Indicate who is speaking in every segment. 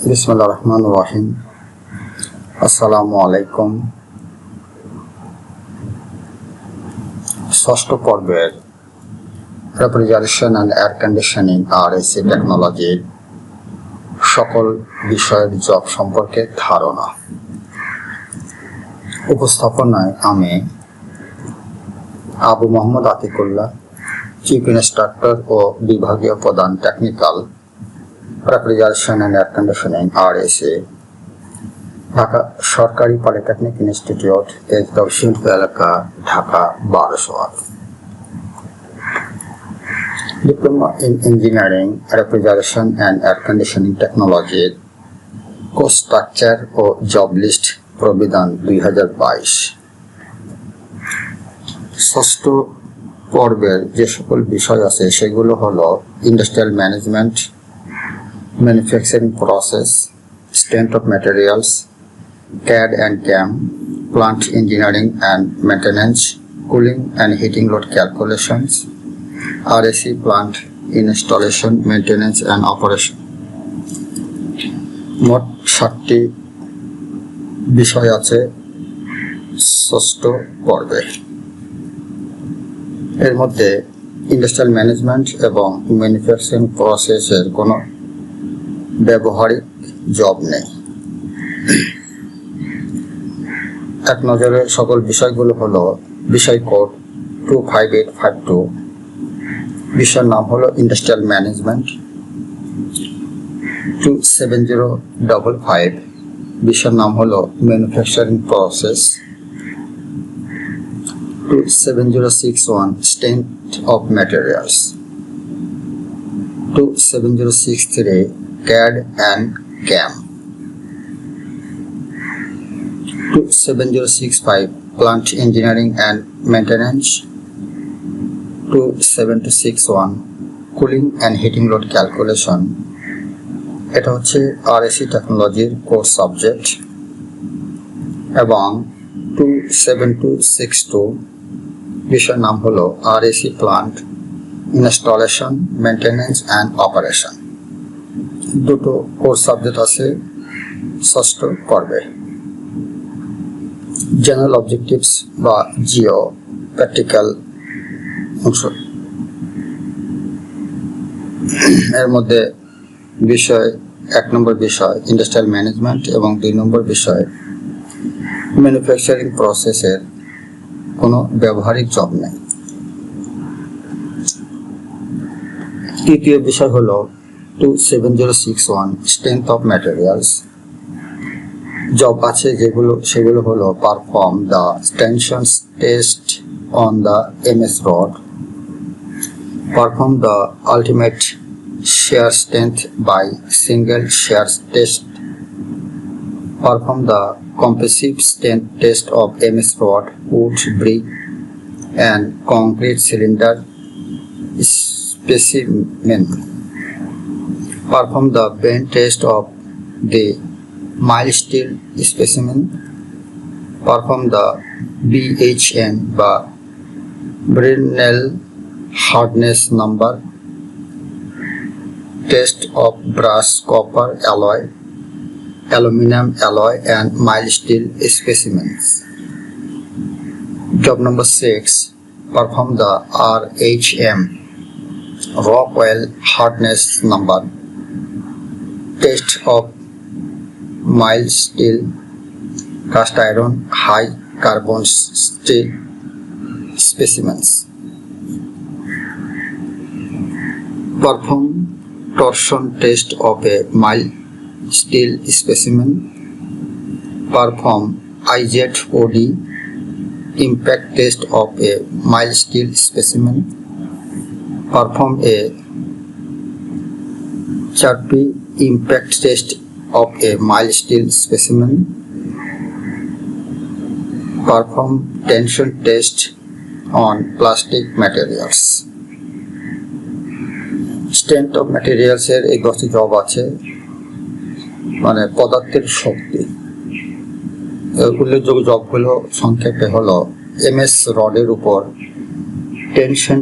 Speaker 1: বিসমিল্লাহির রহমানির রহিম। আসসালামু আলাইকুম। ষষ্ঠ পর্বের refrigeration and air conditioning R AC টেকনোলজির সকল বিষয়ের জব সম্পর্কে ধারণা। উপস্থাপনায় আমি আবু মোহাম্মদ আতিকুল্লাহ, চিফ ইন্সট্রাক্টর ও বিভাগীয় প্রধান technical refrigeration and air conditioning R AC, Dhaka সরকারি পলিটেকনিক ইনস্টিটিউট, তেজগাঁও শিল্প এলাকা, Dhaka 1208। Diploma in engineering refrigeration and air conditioning টেকনোলজির কোর্স স্ট্রাকচার ও জব লিস্ট প্রবিধান 2022। ষষ্ঠ পর্বের যে সকল বিষয় আছে সেগুলো হলো industrial management, manufacturing process, strength of materials, CAD and CAM, plant engineering and maintenance, cooling and heating load calculations, RAC plant installation, maintenance and operation। মোট 7টি বিষয় আছে ষষ্ঠ পর্বে। এর মধ্যে ইন্ডাস্ট্রিয়াল ম্যানেজমেন্ট এবং ম্যানুফ্যাকচারিং প্রসেসের কোনো ব্যবহারিক জব নেই। এক নজরে সকল বিষয়গুলো হলো বিষয় কোড 25852, বিষয়ের নাম হলো ইন্ডাস্ট্রিয়াল ম্যানেজমেন্ট। 27055, বিষয়ের নাম হলো manufacturing process. 27061, strength of materials. 27063, CAD and CAM। 27065, plant engineering and maintenance। 27061, cooling and heating load calculation। এটা হচ্ছে RAC টেকনোলজির কোর্স সাবজেক্ট। এবং 27262, বিষয়ের নাম হলো RAC plant installation, maintenance and operation. দুটো কোর্স সাবজেক্ট আছে ষষ্ঠ পর্বে। জেনারেল অবজেক্টিভস বা জিও প্র্যাকটিক্যাল অংশ, এর মধ্যে বিষয় 1 নম্বর বিষয় ইন্ডাস্ট্রিয়াল ম্যানেজমেন্ট এবং 2 নম্বর বিষয় ম্যানুফ্যাকচারিং প্রসেসের কোনো ব্যবহারিক জব নেই। তৃতীয় বিষয় হলো 27061, স্ট্রেংথ অফ ম্যাটেরিয়ালস। জব আছে সেগুলো হলো perform the tension test on the MS rod, perform the ultimate shear strength by single shear test, perform the compressive strength test of MS rod, wood, brick and concrete cylinder specimen, perform the bend test of the mild steel specimen, perform the BHN by Brinell hardness number test of brass, copper alloy, aluminum alloy and mild steel specimens. Job number 6, perform the RHM, Rockwell hardness number test of mild steel, cast iron, high carbon steel specimens. Perform torsion test of a mild steel specimen, perform IZOD impact test of a mild steel specimen, perform a Charpy impact test of a mild steel specimen, perform tension test on plastic materials। Strength of materials এর এই 10টি job আছে, মানে পদার্থের শক্তি। উল্লেখযোগ্য জবগুলো সংক্ষেপে হলো MS রডের উপর টেনশন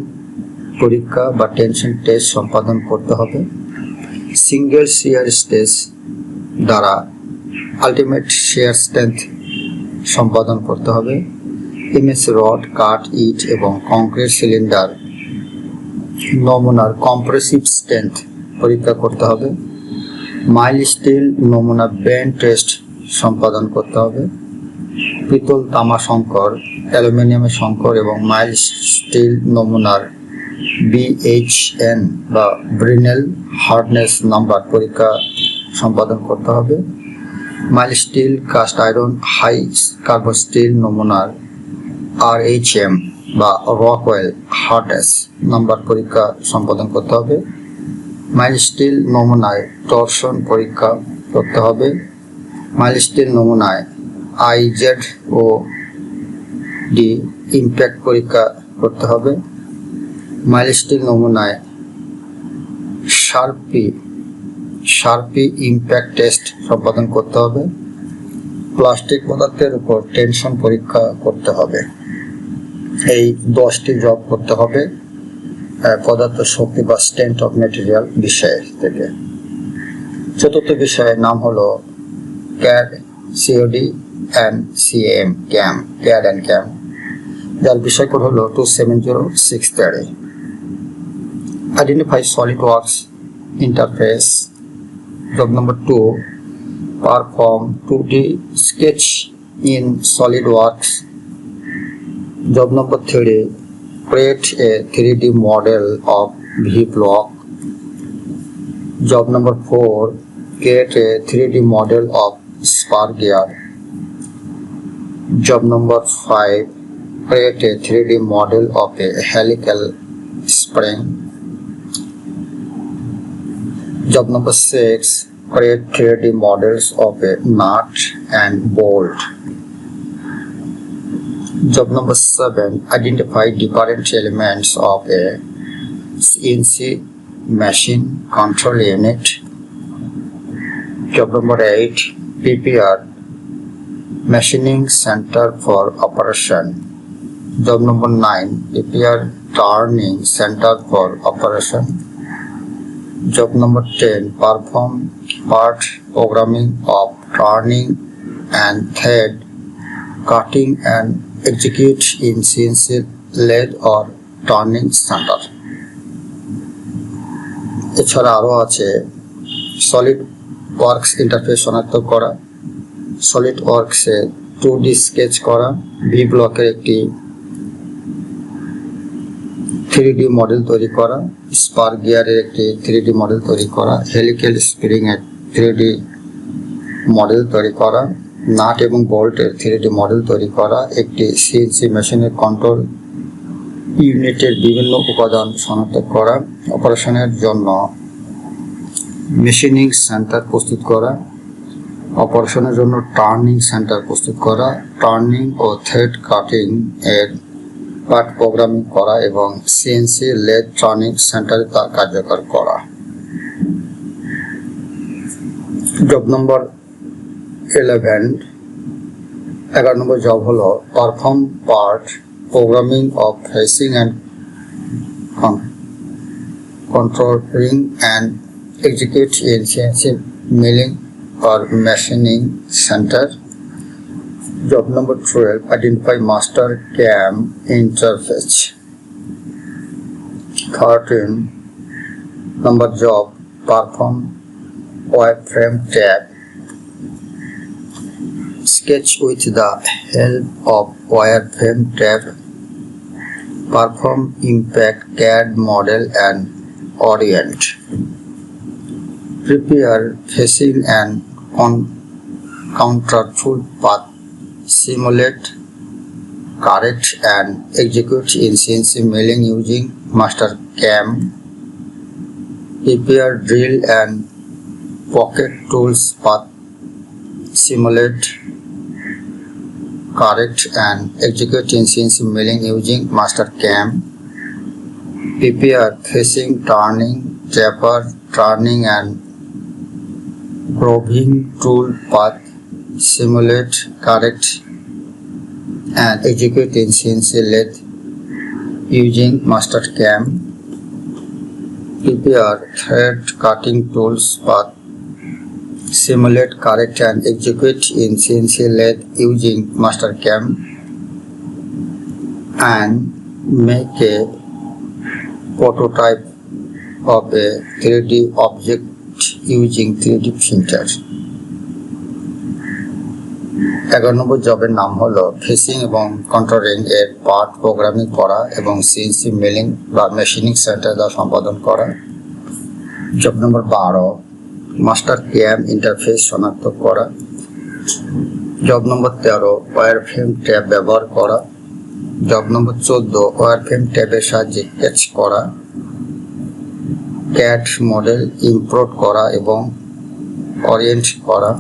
Speaker 1: পরীক্ষা বা টেনশন টেস্ট সম্পাদন করতে হবে, সিঙ্গেল শিয়ার স্ট্রেস দ্বারা আলটিমেট শিয়ার স্ট্রেংথ সম্পাদন করতে হবে। এমএস রড, কাঠ, ইট এবং কংক্রিট সিলিন্ডার নমুনার কম্প্রেসিভ স্ট্রেংথ পরীক্ষা করতে হবে। মাইল স্টিল নমুনা বেন্ড টেস্ট সম্পাদন করতে হবে। পিতল, তামা সংকর, অ্যালুমিনিয়ামের সংকর এবং মাইল স্টিল নমুনার BHN বা ব্রিনেল হার্ডনেস নাম্বার পরীক্ষা সম্পাদন করতে হবে। Mild steel, cast iron, high carbon steel নমুনার RHM বা রকওয়েল হার্ডনেস নাম্বার পরীক্ষা সম্পাদন করতে হবে। মাইল স্টিল নমুনায় টরশন পরীক্ষা করতে হবে। মাইল স্টিল নমুনায় IZOD ইম্প্যাক্ট পরীক্ষা করতে হবে। মাইল স্টিল নমুনায় শার্পি ইম্প্যাক্ট টেস্ট সম্পাদন করতে হবে। প্লাস্টিক পদার্থের উপর টেনশন পরীক্ষা করতে হবে। এই 10টি জব করতে হবে পদার্থ শক্তি বা স্ট্রেংথ অফ ম্যাটেরিয়াল বিষয় থেকে। চতুর্থ বিষয়ের নাম হলো CAD, COD and CAM, যার বিষয় কোড হলো 27063। Identify SolidWorks interface. Job number 2, perform 2D sketch in SolidWorks. Job number 3, create a 3D model of V-block. Job number 4, create a 3D model of spar gear. Job number 5, create a 3D model of a helical spring. Job number 6, create 3D models of a nut and bolt. Job number 7, identify different elements of a CNC machine control unit. Job number 8, prepare machining center for operation. Job number 9, prepare turning center for operation. Job number 10, perform part programming of turning and thread cutting and execute in CNC lathe or turning center. এছাড়া আরও আছে solid works interface শনাক্ত করা, solid ওয়ার্কসে 2D sketch করা, V ব্লকের একটি 3D model তৈরি করা, স্পার গিয়ারের একটি 3D মডেল তৈরি করা, হেলিক্যাল স্প্রিং এর 3D মডেল তৈরি করা, নাট এবং বোল্টের 3D মডেল তৈরি করা, একটি CNC মেশিনের কন্ট্রোল ইউনিটের বিভিন্ন উপাদান শনাক্ত করা, অপারেশনের জন্য মেশিনিং সেন্টার প্রস্তুত করা, অপারেশনের জন্য টার্নিং সেন্টার প্রস্তুত করা, টার্নিং ও থ্রেড কাটিং এর পার্ট প্রোগ্রামিং করা এবং CNC লেথ টার্নিং সেন্টারে তা কার্যকর করা। জব নম্বর 11 নম্বর জব হলো perform part programming of facing and controlling and execute in CNC milling or machining center. Job number 12, identify master CAM interface. 13 number job, perform wireframe tab. Sketch with the help of wireframe tab. Perform impact CAD model and orient. Prepare facing and counterfoil path. Simulate, correct and execute in CNC milling using master CAM. Prepare drill and pocket tools path. Simulate, correct and execute in CNC milling using master CAM. Prepare facing, turning, taper, turning and probing tool path. Simulate, correct and execute in CNC lathe using master CAM. Prepare thread cutting tools path. simulate, correct and execute in CNC lathe using Mastercam, and make a prototype of a 3D object using 3D printer. 11 নম্বর জবের নাম হলো fishing এবং controlling এর part programming করা এবং CNC milling বা machining centre দ্বারা সম্পাদন করা। জব নম্বর 12 মাস্টার ক্যাম ইন্টারফেস শনাক্ত করা। জব নম্বর 13 ওয়্যারফ্রেম ট্যাব ব্যবহার করা। জব নম্বর 14 ওয়্যারফ্রেম ট্যাবের সাহায্যে স্কেচ করা, ক্যাড মডেল ইম্পোর্ট করা এবং ওরিয়েন্ট করা।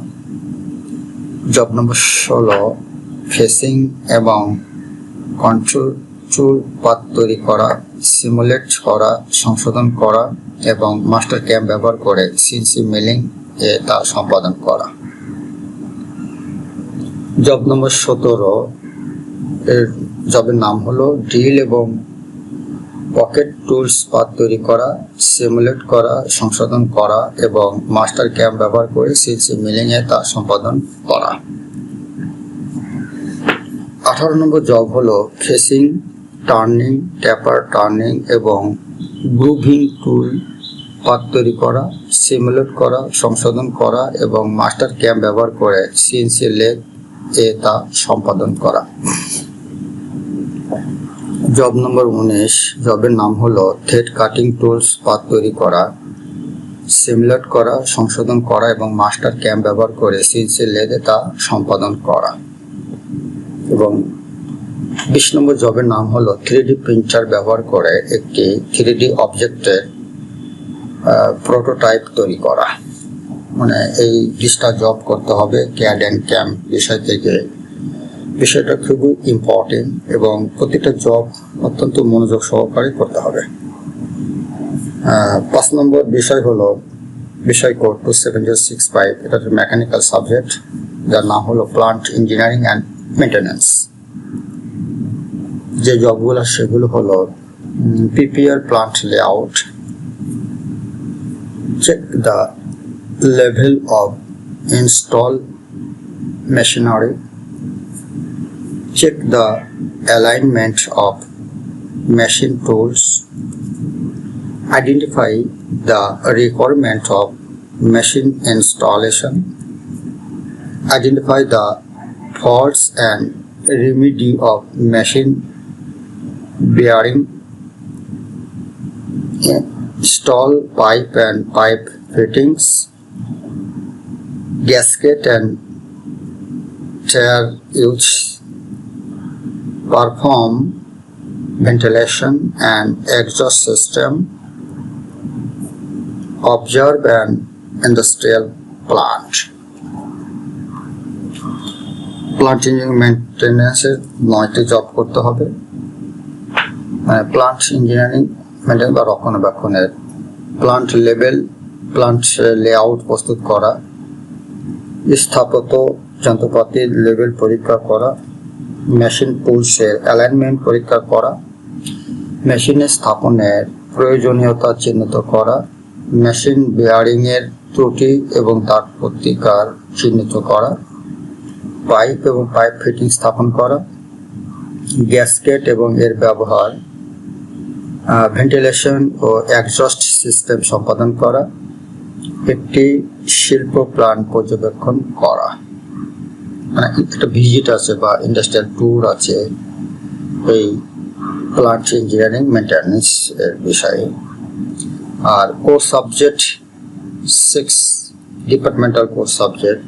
Speaker 1: জব নম্বর 16 ফেসিং এবং কন্ট্রোল পাথ তৈরি করা, সিমুলেট করা, সংশোধন করা এবং মাস্টার ক্যাম ব্যবহার করে সিএনসি মিলিং এ তা সম্পাদন করা। জব নম্বর 17 এর জবের নাম হলো ড্রিল এবং পকেট টুলস পাথ তৈরি করা, সিমুলেট করা, সংশোধন করা এবং মাস্টার ক্যাম ব্যবহার করে সিএনসি মিলিং এ তা সম্পাদন করা। 18 নম্বর জব হলো ফেসিং, টার্নিং, ট্যাপার টার্নিং এবং গ্রুভিং টুল পাথ তৈরি করা, সিমুলেট করা, সংশোধন করা এবং মাস্টার ক্যাম ব্যবহার করে সিএনসি লেথ এ তা সম্পাদন করা। জব নম্বর 19 জবের নাম হলো থ্রেড কাটিং টুলস পাথ তৈরি করা, সিমুলেট করা, সংশোধন করা এবং মাস্টার ক্যাম ব্যবহার করে সিএনসি লেথে তা সম্পাদন করা। এবং 20 নম্বর জবের নাম হলো 3D প্রিন্টার ব্যবহার করে একটি 3D অবজেক্টের প্রোটোটাইপ তৈরি করা। মানে এই 20টা জব করতে হবে ক্যাড অ্যান্ড ক্যাম বিষয় থেকে। বিষয়টা খুবই ইম্পর্টেন্ট এবং প্রতিটা জব অত্যন্ত মনোযোগ সহকারে করতে হবে। 5 নম্বর বিষয় হলো বিষয় কোড 27065, এটা হচ্ছে মেকানিক্যাল সাবজেক্ট যার নাম হলো প্লান্ট ইঞ্জিনিয়ারিং অ্যান্ড মেইনটেনেন্স। যে জবগুলো সেগুলো হলো prepare plant layout, check the level of installed machinery, check the alignment of machine tools, identify the requirement of machine installation, identify the faults and remedy of machine bearing, install pipe and pipe fittings, gasket and tear use, perform ventilation and exhaust system, observe an industrial plant. Plant engineering মেইনটেনেন্সের 9টি job করতে হবে। Plant engineering maintenance বা রক্ষণাবেক্ষণের plant level, plant layout প্রস্তুত করা, স্থাপত্য যন্ত্রপাতির লেভেল পরীক্ষা করা, মেশিন টুলসের অ্যালাইনমেন্ট পরীক্ষা করা, মেশিনের স্থাপনের প্রয়োজনীয়তা চিহ্নিত করা, মেশিন বেয়ারিংয়ের ত্রুটি এবং তার প্রতিকার চিহ্নিত করা, পাইপ এবং পাইপ ফিটিং স্থাপন করা, গ্যাসকেট এবং এর ব্যবহার, ভেন্টিলেশন ও এক্সজস্ট সিস্টেম সম্পাদন করা, একটি শিল্প প্ল্যান পর্যবেক্ষণ করা। মানে একটা ভিজিট আছে বা ইন্ডাস্ট্রিয়াল ট্যুর আছে এই প্লান্ট ইঞ্জিনিয়ারিং মেইনটেনেন্স এর বিষয়ে। আর course subject 6 departmental course subject,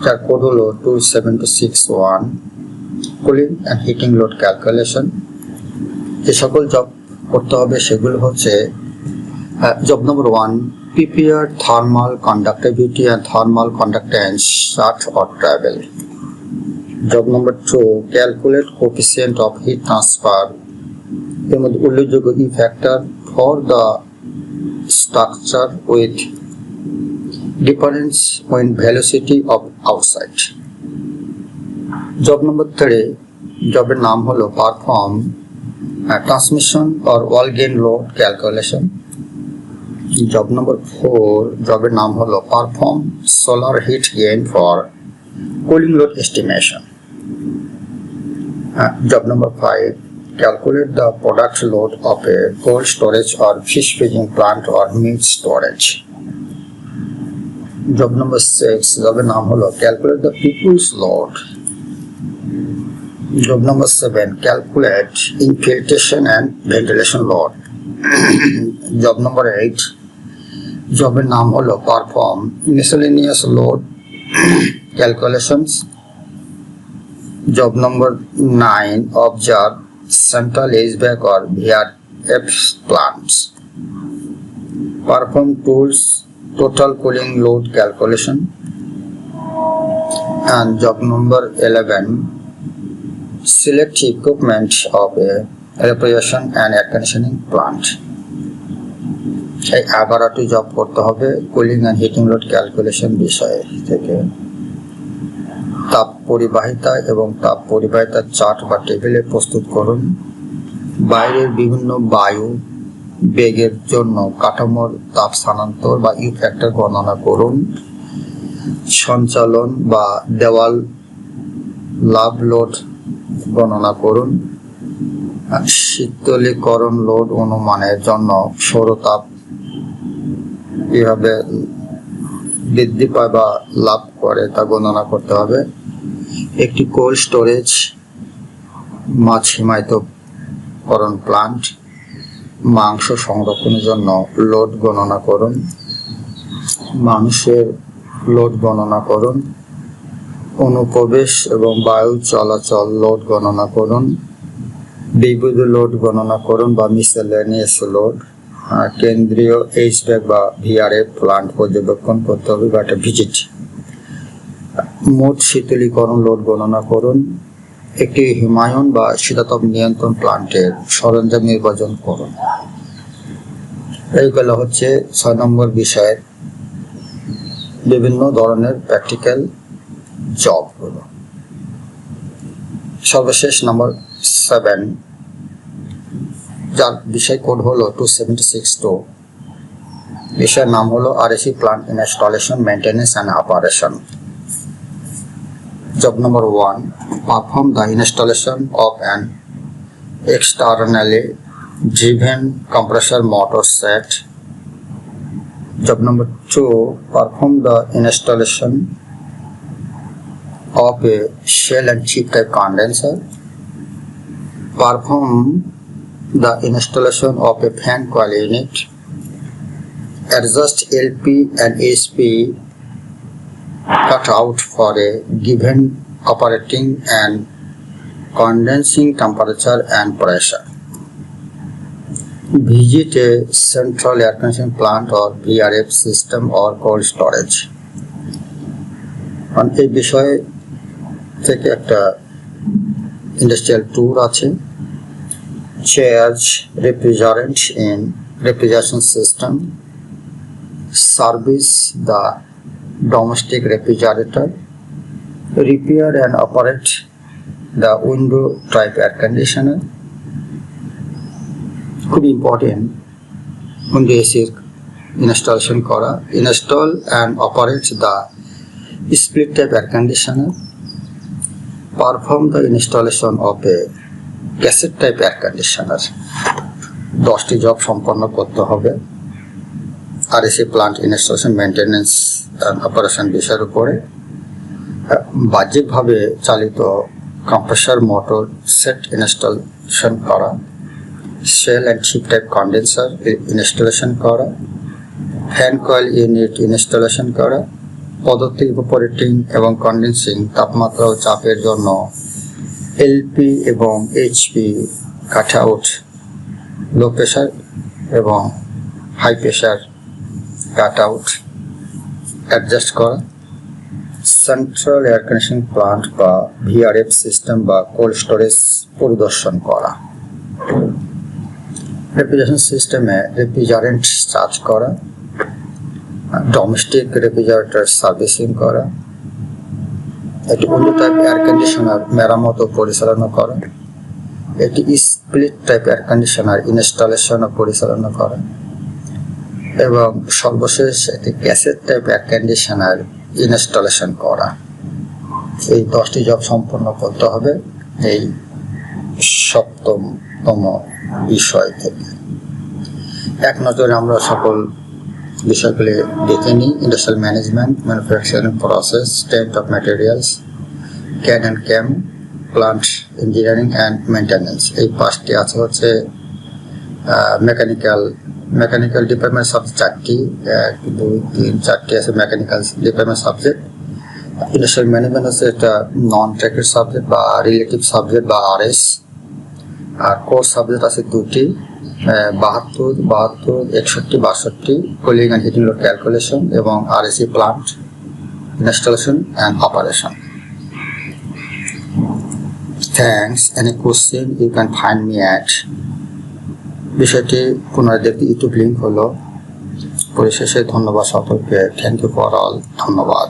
Speaker 1: যার কোড হলো 27261, cooling and heating load calculation. যে সকল জব করতে হবে সেগুলো হচ্ছে job number 1 prepare thermal conductivity and thermal conductance shut or travel. Job number 2 calculate coefficient of heat transfer, এর মধ্যে উল্লেখযোগ্য E factor for the structure with difference in velocity of outside. Job number 3 জবের নাম হলো perform transmission or wall gain load calculation. Job নম্বর 4, জবের নাম হলো perform solar hit gain for cooling load estimation. Job number 5, calculate the product load of a cold storage or fish feeding plant or meat storage. Job number 6, জবের নাম হলো calculate the people's load. Job number 7, calculate infiltration and ventilation load. Job number 8, জবের নাম হলো perform miscellaneous load calculations. Job number 9, observe central HVAC or VRF plants. Perform tools total cooling load calculation. And job number 11, select equipment of a refrigeration and air conditioning plant. এই 11টি job করতে হবে cooling and heating load calculation বিষয় থেকে। তাপ পরিবাহিতা এবং তাপ পরিবাহিতার chart বা টেবিলে প্রস্তুত করুন। বাইরের বিভিন্ন বায়ু বেগের জন্য কাঠামোর তাপ স্থানান্তর বা ইউ ফ্যাক্টর গণনা করুন। সঞ্চালন বা দেওয়াল লাভ লোড গণনা করুন। শীতলীকরণ লোড অনুমানের জন্য সৌরতাপ কিভাবে বৃদ্ধি পায় বা লাভ করে তা গণনা করতে হবে। একটি কোল্ড স্টোরেজ মাছ হিমায়িতকরণ প্লান্ট মাংস সংরক্ষণের জন্য লোড গণনা করুন। মানুষের লোড গণনা করুন। অনুপ্রবেশ এবং বায়ু চলাচল লোড গণনা করুন। বিবিধ লোড গণনা করুন বা মিসেলেনিয়াস লোড। কেন্দ্রীয় এইচভ্যাক বা ভিআরএফ প্লান্ট পর্যবেক্ষণ করতে হবে বা একটা ভিজিট। মোট শীতলীকরণ লোড গণনা করুন। একটি হিমায়ন বা শীতাতপ নিয়ন্ত্রণ প্লান্টের সরঞ্জাম নির্বাচন করুন। এইগুলো হচ্ছে 6 নম্বর বিষয়ের বিভিন্ন ধরনের প্র্যাকটিক্যাল জবগুলো। সর্বশেষ নম্বর 7, যার বিষয় কোড হলো 2762। বিষয়ের নাম হলো RSE plant installation maintenance and operation. Job number 1, perform the installation of an externally driven compressor motor set. Job number 2, perform the installation of a shell and chip type condenser. Perform the installation of a fan coil unit. Adjust LP and SP cut out for a given operating and condensing temperature and pressure. Visit a central air conditioning plant or VRF system or cold storage. এই বিষয়ে থেকে একটা industrial tour আছে। Change refrigerant in refrigeration system. Service the domestic refrigerator. Repair and operate the window type air conditioner. খুব important window এসির installation করা। Install and operate the split type air conditioner. Perform the installation of a cassette type air conditioner. 10টি job সম্পন্ন করতে হবে RSE plant installation maintenance and operation বিষয়ের উপরে। বাহ্যিকভাবে চালিত কম্প্রেসর মোটর সেট ইনস্টলেশন করা। সেল অ্যান্ড চিপ টাইপ কন্ডেন্সার ইনস্টলেশন করা। ফ্যান কয়েল ইউনিট ইনস্টলেশন করা। পদ্ধতি ইভাপোরেটিং এবং কন্ডেন্সিং তাপমাত্রা ও চাপের জন্য এলপি এবং HP cut out. Low pressure এবং high pressure cut out adjust করা। সেন্ট্রাল এয়ার কন্ডিশনিং প্লান্ট বা ভিআরএফ সিস্টেম বা কোল্ড স্টোরেজ পরিদর্শন করা। রেফ্রিজারেশন সিস্টেমে রেফ্রিজারেন্ট চার্জ করা। ডোমেস্টিক রেফ্রিজারেটর সার্ভিসিং করা। একটি উইন্ডো টাইপ এয়ার কন্ডিশনার মেরামত ও পরিচালনা করা। একটি split type air conditioner installation ও পরিচালনা করা। এবং সর্বশেষ একটি cassette type air conditioner installation করা। এই 10টি জব সম্পন্ন করতে হবে এই 7তম বিষয় থেকে। এক নজরে আমরা সকল বিষয়গুলি দেখে নিই। Industrial management, manufacturing process, state of materials, CAD and CAM, plant engineering and maintenance. এই 5টি আছে হচ্ছে মেকানিক্যাল ডিপার্টমেন্ট সাবজেক্ট 4টি, 1 2 3 4টি আছে mechanical department subject. Industrial management হচ্ছে একটা নন ট্র্যাকের সাবজেক্ট বা রিলেটিভ সাবজেক্ট বা RS। আর কোর্স সাবজেক্ট আছে 2টি, 72, 61, 62, cooling and heating load calculation এবং RSE plant installation and operation. Thanks. Any question you can find me at. বিষয়টি পুনরায় দেখতে ইউটিউব লিঙ্ক হলো। পরিশেষে ধন্যবাদ সকলকে। Thank you for all. ধন্যবাদ।